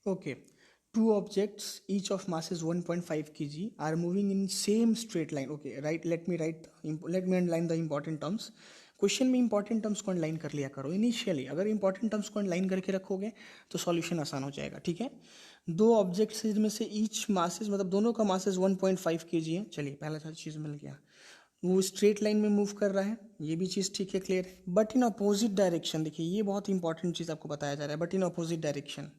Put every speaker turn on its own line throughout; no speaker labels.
Okay, two objects, each of mass is 1.5 kg, are moving in same straight line. Okay, right. Let me underline the important terms. Question में important terms को underline कर लिया करो initially. अगर important terms को underline करके रखोगे तो सॉल्यूशन आसान हो जाएगा. ठीक है. दो ऑब्जेक्ट्स में से ईच मासेस मतलब दोनों का मासेस 1.5 kg है. चलिए पहला चीज़ मिल गया. वो स्ट्रेट लाइन में मूव कर रहा है, ये भी चीज़ ठीक है, क्लियर है. But in opposite direction. देखिए ये बहुत इंपॉर्टेंट चीज़ आपको बताया जा रहा है. But in opposite direction.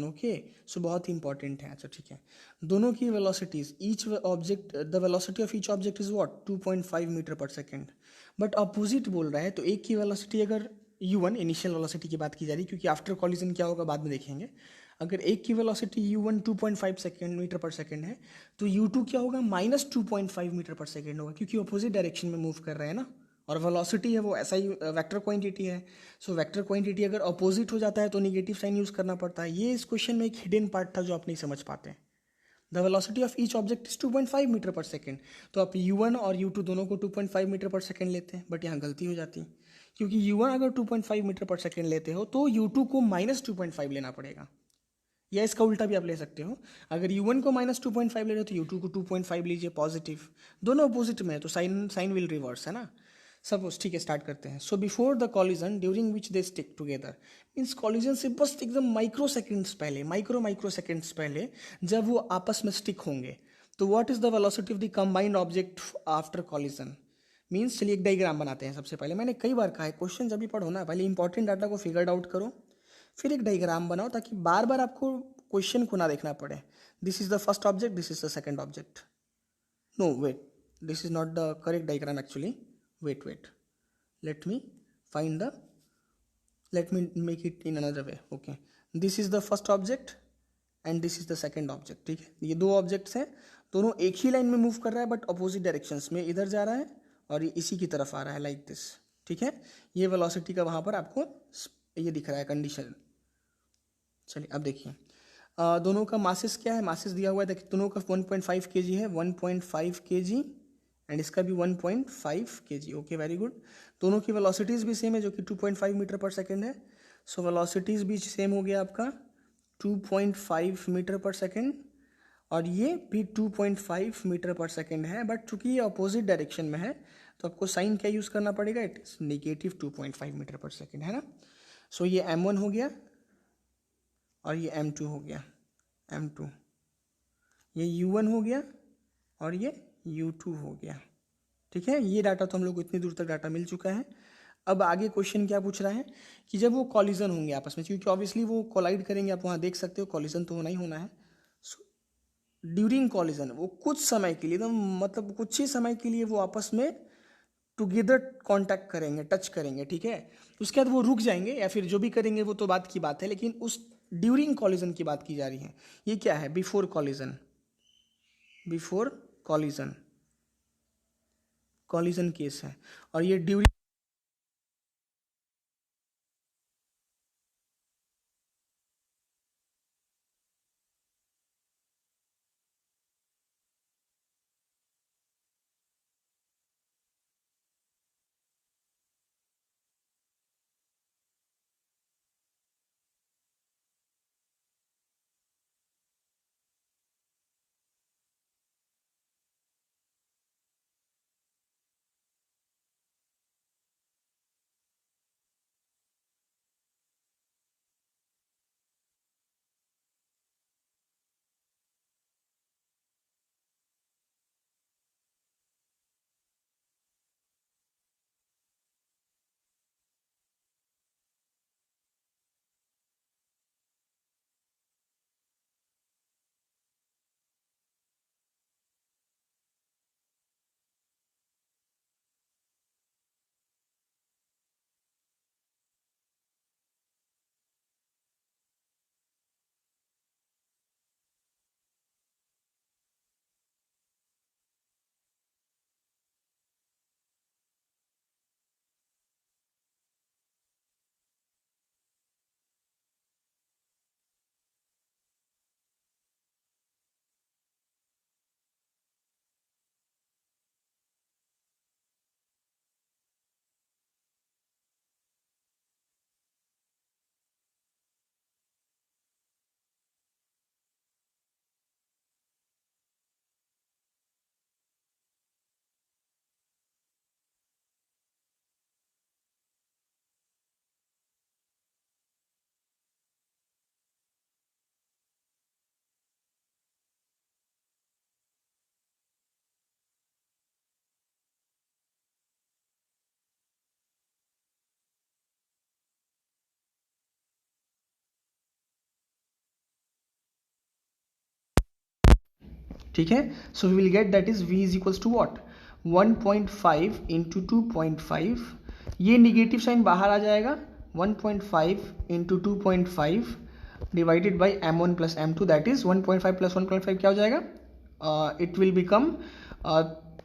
Okay, so बहुत इंपॉर्टेंट है. अच्छा ठीक है. दोनों की velocities, each object the velocity of each object is what 2.5 metre per second. But opposite बोल रहा है तो एक की वेलोसिटी अगर u1 इनिशियल वेलोसिटी की बात की जा रही है, क्योंकि आफ्टर कॉलिजन क्या होगा बाद में देखेंगे. अगर एक की velocity u1 2.5 second metre per second है तो u2 क्या होगा -2.5 मीटर पर सेकेंड होगा, क्योंकि अपोजिट डायरेक्शन में मूव कर रहे हैं ना. और वेलोसिटी है वो ऐसा ही वेक्टर क्वांटिटी है. सो वेक्टर क्वांटिटी अगर अपोजिट हो जाता है तो निगेटिव साइन यूज़ करना पड़ता है. ये इस क्वेश्चन में एक हिडन पार्ट था जो आप नहीं समझ पाते. The velocity of each object is 2.5 metre per second. तो आप u1 और u2 दोनों को 2.5 मीटर पर सेकेंड लेते हैं, बट यहाँ गलती हो जाती है, क्योंकि u1 अगर 2.5 मीटर पर सेकेंड लेते हो तो u2 को -2.5 लेना पड़ेगा. या इसका उल्टा भी आप ले सकते हो. अगर u1 को -2.5 ले रहे हो तो u2 को 2.5 लीजिए पॉजिटिव. दोनों अपोजिट में है तो साइन साइन विल रिवर्स है ना. सपोज ठीक है, स्टार्ट करते हैं. So before the collision during which they stick together. Means collision से बस एकदम माइक्रो सेकेंड्स पहले जब वो आपस में स्टिक होंगे तो what is the velocity of the combined object after collision. Means चलिए एक डायग्राम बनाते हैं. सबसे पहले मैंने कई बार कहा है क्वेश्चन जब भी पढ़ो ना पहले इंपॉर्टेंट डाटा को फिगर आउट करो, फिर एक डायग्राम बनाओ ताकि बार बार आपको क्वेश्चन को ना देखना पड़े. This is the first object, this is the second object. No wait, this is not the correct diagram actually. Wait, let me find the let me make it in another way. Okay, this is the first object and this is the second object. ठीक है, ये दो objects हैं, दोनों एक ही line में move कर रहा है बट अपोजिट डायरेक्शंस में. इधर जा रहा है और ये इसी की तरफ आ रहा है लाइक दिस. ठीक है, ये वेलोसिटी का वहाँ पर आपको ये दिख रहा है कंडीशन. चलिए अब देखिए दोनों का मासेस क्या है. मासेस दिया हुआ है, देखिए दोनों का 1.5 kg है, 1.5 kg एंड इसका भी 1.5 kg. Okay, very good. दोनों की वेलोसिटीज़ भी सेम है जो कि 2.5 मीटर पर सेकेंड है. सो वेलोसिटीज़ भी सेम हो गया आपका 2.5 मीटर पर सेकेंड और ये भी 2.5 मीटर पर सेकेंड है. बट चूंकि ये अपोजिट डायरेक्शन में है तो आपको साइन क्या यूज़ करना पड़ेगा, it is -2.5 metre per second है ना. सो ये m1 हो गया और ये m2 हो गया. m2, ये u1 हो गया और ये u2 हो गया. ठीक है, ये डाटा तो हम लोग को इतनी दूर तक डाटा मिल चुका है. अब आगे क्वेश्चन क्या पूछ रहा है कि जब वो कॉलिजन होंगे आपस में, क्योंकि ऑब्वियसली वो कोलाइड करेंगे, आप वहाँ देख सकते हो कॉलिजन तो होना ही होना है. ड्यूरिंग कॉलिजन वो कुछ समय के लिए एकदम मतलब कुछ ही समय के लिए वो आपस में टुगेदर कांटेक्ट करेंगे, टच करेंगे. ठीक है, उसके बाद वो रुक जाएंगे या फिर जो भी करेंगे वो तो बात की बात है, लेकिन उस ड्यूरिंग कॉलिजन की बात की जा रही है. ये क्या है, before collision. Before collision collision case है. और ये ड्यूरिंग ठीक है. So we will get that is v is equals to what 1.5 into 2.5. ये निगेटिव साइन बाहर आ जाएगा. 1.5 into 2.5 divided by m1 plus m2 that is 1.5 plus 1.5 क्या हो जाएगा. It will become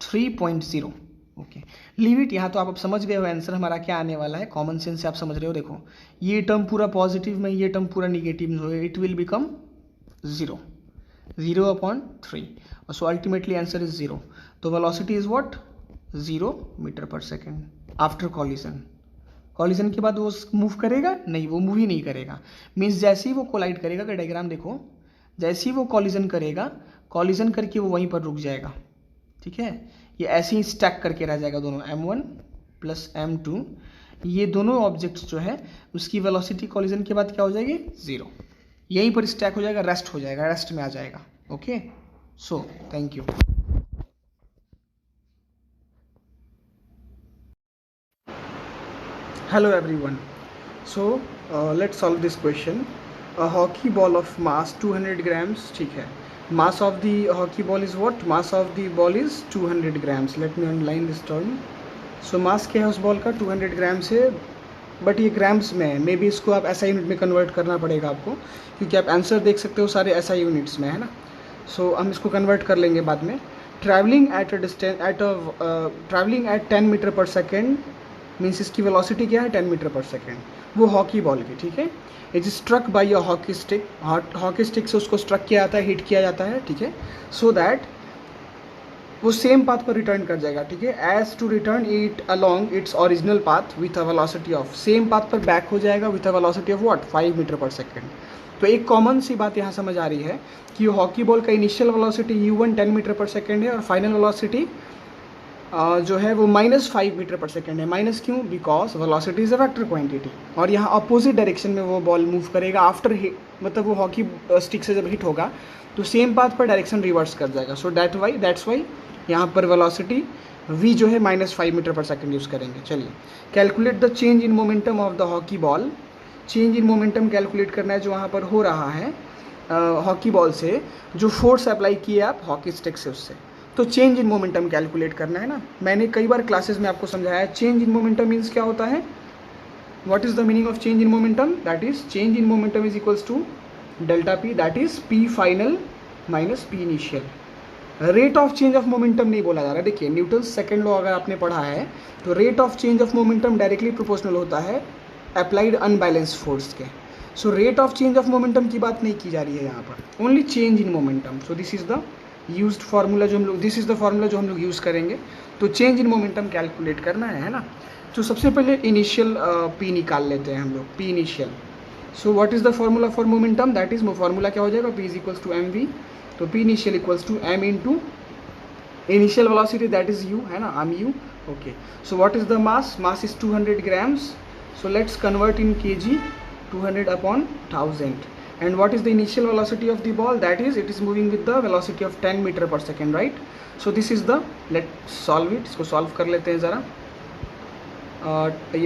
3.0. Okay, leave it. यहाँ तो आप अब समझ गए हो आंसर हमारा क्या आने वाला है. कॉमन सेंस से आप समझ रहे हो. देखो ये टर्म पूरा पॉजिटिव में, ये टर्म पूरा निगेटिव में हो, it will become 0/3. So ultimately answer is 0. तो velocity is what 0 metre per second after collision. Collision के बाद वो मूव करेगा नहीं, वो मूव ही नहीं करेगा. मीन्स जैसे ही वो कोलाइड करेगा, का डायग्राम देखो, जैसे ही वो कॉलिजन करेगा, कॉलिजन करके वो वहीं पर रुक जाएगा. ठीक है, ये ऐसे ही स्टैक करके रह जाएगा दोनों m1 प्लस m2. ये दोनों ऑब्जेक्ट्स जो है उसकी वेलोसिटी कॉलिजन के बाद क्या हो जाएगी 0. यहीं पर स्टैक हो जाएगा, रेस्ट हो जाएगा, रेस्ट में आ जाएगा. Okay, so thank you. Hello everyone. So let's solve this question. A hockey ball of mass 200 grams. ठीक है. Mass of the hockey ball is what? Mass of the ball is 200 grams. Let me underline this term. So mass क्या है उस ball का 200 grams है, but ये grams में है. मे बी इसको आप SI यूनिट में कन्वर्ट करना पड़ेगा आपको, क्योंकि आप आंसर देख सकते हो सारे SI यूनिट्स में है ना. सो हम इसको कन्वर्ट कर लेंगे बाद में. Travelling eight eight 10 metre per second means इसकी वेलोसिटी क्या है 10 मीटर पर सेकेंड. वो हॉकी बॉल की. ठीक है, it is struck by a hockey stick. Hockey stick से उसको स्ट्रक किया जाता है, हिट किया जाता है. ठीक है, सो दैट वो सेम पाथ पर रिटर्न कर जाएगा. ठीक है, as to return it along its original path with a velocity of, same path पर बैक हो जाएगा with a velocity of what 5 metre per second. तो एक कॉमन सी बात यहाँ समझ आ रही है कि हॉकी बॉल का initial velocity u1 10 metre per second है और फाइनल वेलोसिटी जो है वो -5 मीटर पर सेकेंड है. माइनस क्यों? Because velocity is a vector quantity, और यहाँ अपोजिट डायरेक्शन में वो बॉल मूव करेगा आफ्टर हिट. मतलब वो हॉकी स्टिक से जब हिट होगा तो सेम पाथ पर डायरेक्शन रिवर्स कर जाएगा. सो दैट्स वाई यहाँ पर वेलोसिटी v जो है -5 मीटर पर सेकेंड यूज़ करेंगे. चलिए, calculate the change in momentum of the hockey ball. Change in momentum calculate करना है जो वहाँ पर हो रहा है हॉकी बॉल से, जो फोर्स अप्लाई किए आप हॉकी स्टिक से उससे. तो चेंज इन मोमेंटम कैलकुलेट करना है ना. मैंने कई बार क्लासेस में आपको समझाया है चेंज इन मोमेंटम मीन्स क्या होता है. What is the meaning of change in momentum? That is change in momentum is equals to delta P, that is P final minus P initial. Rate of change of momentum नहीं बोला जा रहा है. देखिए, Newton second law अगर आपने पढ़ा है तो rate of change of momentum directly proportional होता है अप्लाइड अनबैलेंस फोर्स के. So rate of change of momentum की बात नहीं की जा रही है यहाँ पर, only change in momentum. So this is the used formula जो हम लोग, दिस इज द फार्मूला जो हम लोग यूज़ करेंगे. तो चेंज इन मोमेंटम कैलकुलेट करना है ना. तो सबसे पहले इनिशियल पी निकाल लेते हैं हम लोग, P initial. So what is the formula for momentum? That is formula क्या हो जाएगा, P is equals to M V. तो P initial equals to M into initial velocity that is U है ना, M U. Okay, so what is the mass? Mass is 200 grams. So let's convert in kg, 200 upon 1000. And what is the initial velocity of the ball? That is, it is moving with the velocity of 10 meter per second, right? So this is the, let's solve it. इसको solve कर लेते हैं ज़रा.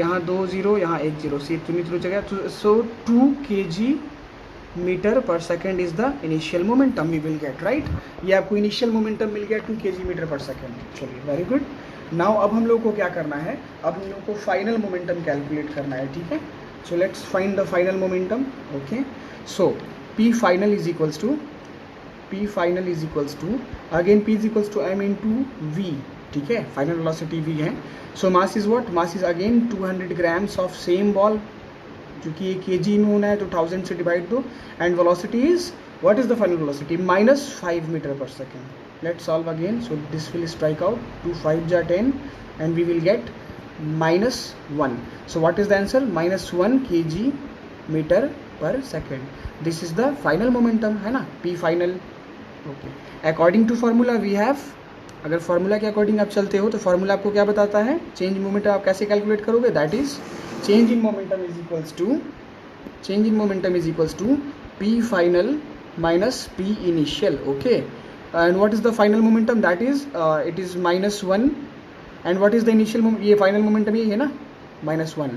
यहाँ 2 0, यहाँ 1 0, सी नीचे रुक गया. So 2 kg metre per second is the initial momentum we will get, right. ये आपको इनिशियल मोमेंटम मिल गया 2 kg मीटर पर सेकेंड. चलिए, वेरी गुड. नाउ अब हम लोग को क्या करना है, अब हम लोग को फाइनल मोमेंटम कैलकुलेट करना है. ठीक है, so let's find the final momentum. Okay, so P final is equals to again p is equals to m into V. ठीक है, फाइनल वेलोसिटी v है. So mass is what? Mass is again 200 grams of same ball, क्योंकि ये kg में होना है तो 1000 से डिवाइड दो. And velocity is, what is the final velocity? -5 metre per second. Let's solve again. So this will strike out. 2 5 are 10 and we will get -1. So what is the answer? -1 kg meter per second. This is the final momentum है ना, P final. Okay. According to formula we have, अगर formula के according आप चलते हो तो formula आपको क्या बताता है, चेंज इन मोमेंटम आप कैसे कैलकुलेट करोगे? That is change in momentum is equals to P final minus P initial. Okay. And what is the final momentum? That is it is -1. and what is the initial ये final momentum ये है ना, -1.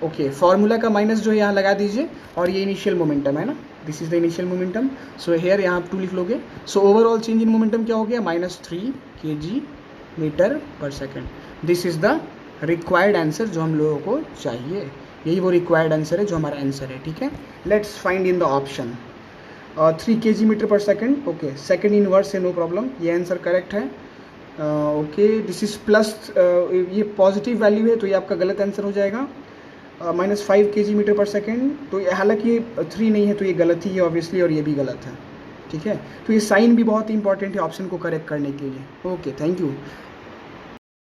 Okay, formula का minus जो है यहाँ लगा दीजिए और ये इनिशियल मोमेंटम है ना. This is the initial momentum. So here यहाँ आप 2 लिख लोगे. So overall change in momentum क्या हो गया, -3 kg/s. This is the required answer जो हम लोगों को चाहिए. यही वो रिक्वायर्ड आंसर है जो हमारा आंसर है. ठीक है, let's find in the option. 3 kg/s. Okay, second inverse है, नो प्रॉब्लम, ये आंसर करेक्ट है. ओके, दिस इज प्लस, ये पॉजिटिव वैल्यू है तो ये आपका गलत आंसर हो जाएगा. -5 kg/s. तो हालांकि ये 3 नहीं है तो ये गलत ही है ऑब्वियसली, और ये भी गलत है. ठीक है, तो ये साइन भी बहुत इंपॉर्टेंट है ऑप्शन को करेक्ट करने के लिए. Okay, thank you.